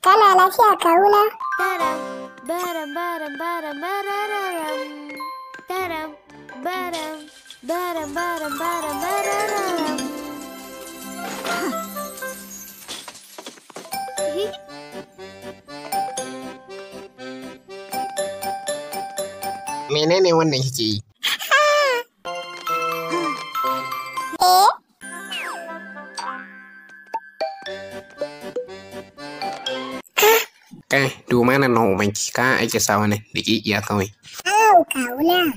Kana lafiya kawuna? Taram, baram, baram, baram, barararam. Taram, baram, baram, baram, baram, barararam. Menene wannan kike yi? Eh? Kai, doma nan ubanki, ka ake sa wannan da ƙiƙiya kawai. Au, kawuna.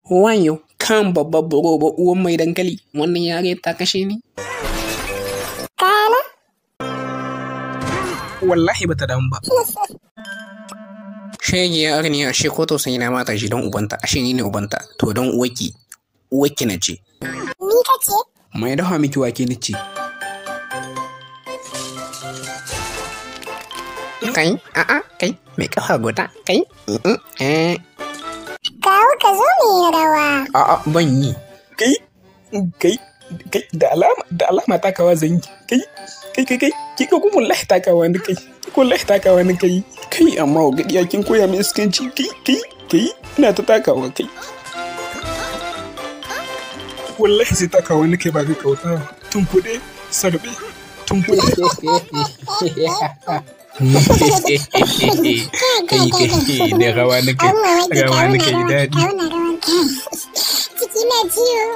Wayo, kan babbar buroba uwan mai dankali, wannan yare ta kashe ni? Kana? Wallahi bata damu ba. Shege ya arni ashe ko tausayi na mata shi don ubanta, ashe ni ne ubanta, to don uwaki na ce. Ni kace? Mai dafa miki wake ni ce. Kai, kai, mai kafa guda, kai, Kawo ka zo mu yi rawa. ban yi. Kai, da alama takawa zan yi. Kai, kika kuma wallahi takawa ni kai. Wallahi takawa ni kai. Kai amma wa gadiya kin koya min iskanci. Kai, ina ta takawa kai. Wallahi sai takawa ni kai ba ka kauta. Tunkuɗe, sarbe, tunkuɗe. Kai, da rawa ni kai. Rawa ni kai daɗi. Ciki na ciwo.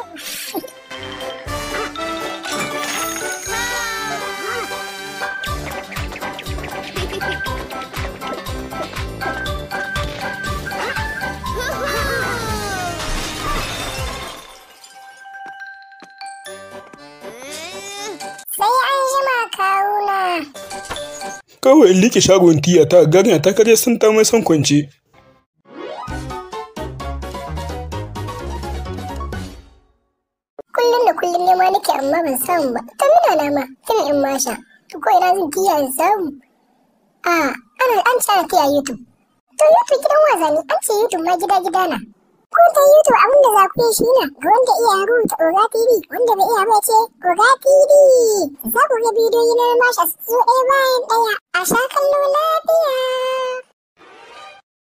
Sai an jima kawuna. Kawai in like shagon tiya ta ganya ta kare sun ta mai son kwance. Kullum ne ma nake amma ban samu ba. Ta nuna na ma fim in masha. Ko ina zan tiya in samu. An ce ana tiya YouTube. To YouTube gidan wasa ne, an ce YouTube ma gida na. Ko ta YouTube abin da za ku yi shi na ga wanda iya rubuta Oga TV, wanda bai iya ba ce Oga TV. Za ku ga bidiyoyi na masha su ɗaya bayan ɗaya. A sha kallo lafiya.